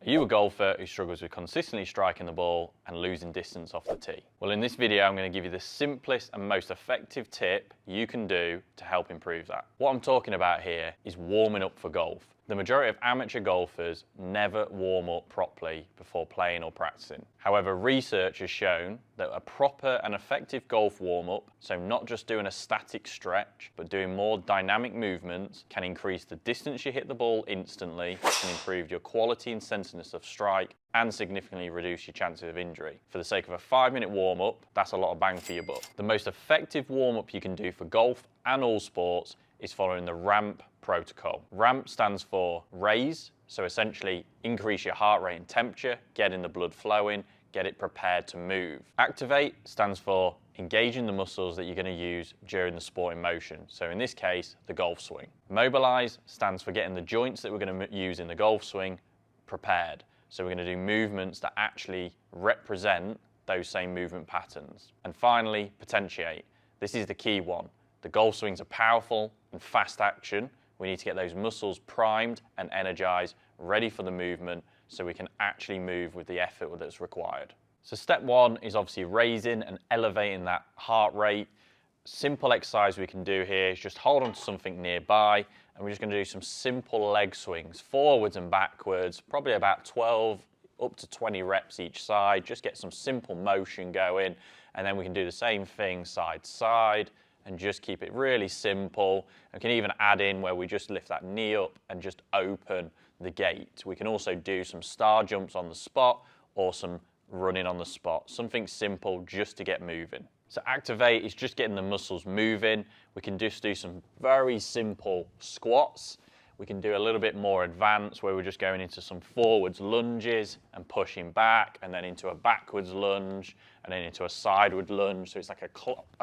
Are you a golfer who struggles with consistently striking the ball and losing distance off the tee? Well, in this video, I'm going to give you the simplest and most effective tip you can do to help improve that. What I'm talking about here is warming up for golf. The majority of amateur golfers never warm up properly before playing or practicing. However, research has shown that a proper and effective golf warm-up, so not just doing a static stretch, but doing more dynamic movements, can increase the distance you hit the ball instantly, can improve your quality and centeredness of strike, and significantly reduce your chances of injury. For the sake of a 5-minute warm-up, that's a lot of bang for your buck. The most effective warm-up you can do for golf and all sports is following the RAMP protocol. RAMP stands for raise, so essentially increase your heart rate and temperature, getting the blood flowing, get it prepared to move. Activate stands for engaging the muscles that you're going to use during the sport in motion, so in this case, the golf swing. Mobilize stands for getting the joints that we're going to use in the golf swing prepared, so we're going to do movements that actually represent those same movement patterns. And finally, potentiate. This is the key one. The golf swing's a powerful and fast action. We need to get those muscles primed and energized, ready for the movement, so we can actually move with the effort that's required. So step one is obviously raising and elevating that heart rate. Simple exercise we can do here is just hold on to something nearby, and we're just going to do some simple leg swings, forwards and backwards, probably about 12 up to 20 reps each side. Just get some simple motion going, and then we can do the same thing side to side, and just keep it really simple. We can even add in where we just lift that knee up and just open the gate. We can also do some star jumps on the spot or some running on the spot. Something simple just to get moving. So activate is just getting the muscles moving. We can just do some very simple squats. We can do a little bit more advanced where we're just going into some forwards lunges and pushing back, and then into a backwards lunge, and then into a sideward lunge. So it's like a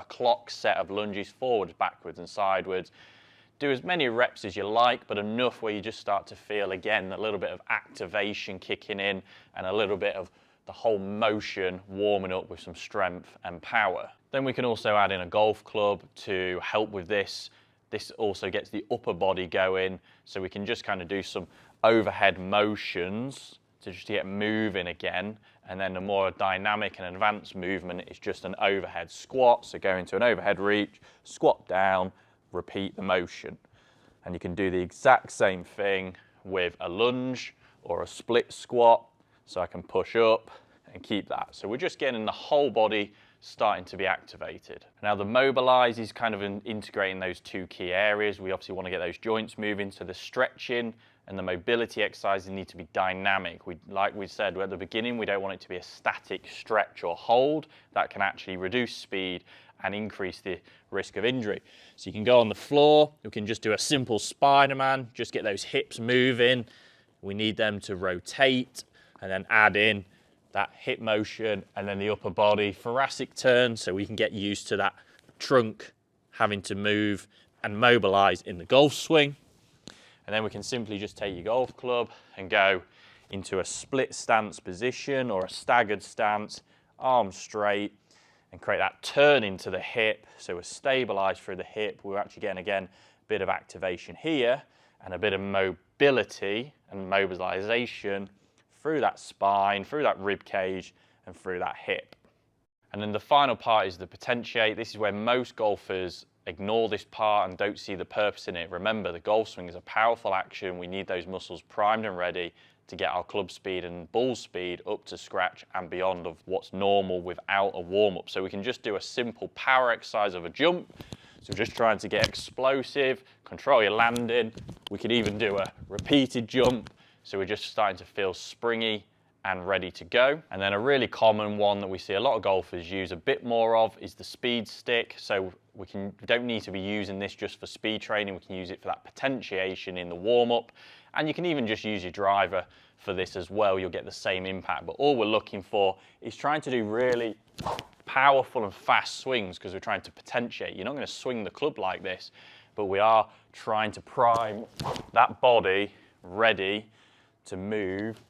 clock set of lunges, forwards, backwards, and sideways. Do as many reps as you like, but enough where you just start to feel, again, a little bit of activation kicking in and a little bit of the whole motion warming up with some strength and power. Then we can also add in a golf club to help with this. This also gets the upper body going, so we can just kind of do some overhead motions to just get moving again. And then the more dynamic and advanced movement is just an overhead squat. So go into an overhead reach, squat down, repeat the motion. And you can do the exact same thing with a lunge or a split squat. So I can push up and keep that. So we're just getting the whole body starting to be activated. Now the Mobilize is kind of integrating those two key areas. We obviously want to get those joints moving, so the stretching and the mobility exercises need to be dynamic. Like we said at the beginning, we don't want it to be a static stretch or hold. That can actually reduce speed and increase the risk of injury. So you can go on the floor, you can just do a simple Spider-Man, just get those hips moving. We need them to rotate, and then add in that hip motion, and then the upper body thoracic turn, so we can get used to that trunk having to move and mobilize in the golf swing. And then we can simply just take your golf club and go into a split stance position or a staggered stance, arms straight, and create that turn into the hip. So we're stabilized through the hip. We're actually getting, again, a bit of activation here and a bit of mobility and mobilization through that spine, through that rib cage, and through that hip. And then the final part is the potentiate. This is where most golfers ignore this part and don't see the purpose in it. Remember, the golf swing is a powerful action. We need those muscles primed and ready to get our club speed and ball speed up to scratch and beyond of what's normal without a warm-up. So we can just do a simple power exercise of a jump. So just trying to get explosive, control your landing. We could even do a repeated jump. So we're just starting to feel springy and ready to go. And then a really common one that we see a lot of golfers use a bit more of is the speed stick. So we don't need to be using this just for speed training. We can use it for that potentiation in the warm-up. And you can even just use your driver for this as well. You'll get the same impact. But all we're looking for is trying to do really powerful and fast swings, because we're trying to potentiate. You're not going to swing the club like this, but we are trying to prime that body ready to move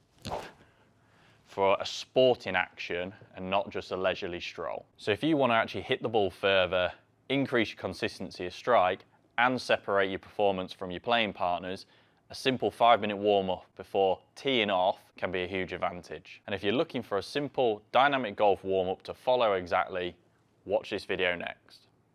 for a sporting action and not just a leisurely stroll. So if you want to actually hit the ball further, increase your consistency of strike, and separate your performance from your playing partners, A simple 5-minute warm-up before teeing off can be a huge advantage. And if you're looking for a simple dynamic golf warm-up to follow exactly, watch this video next.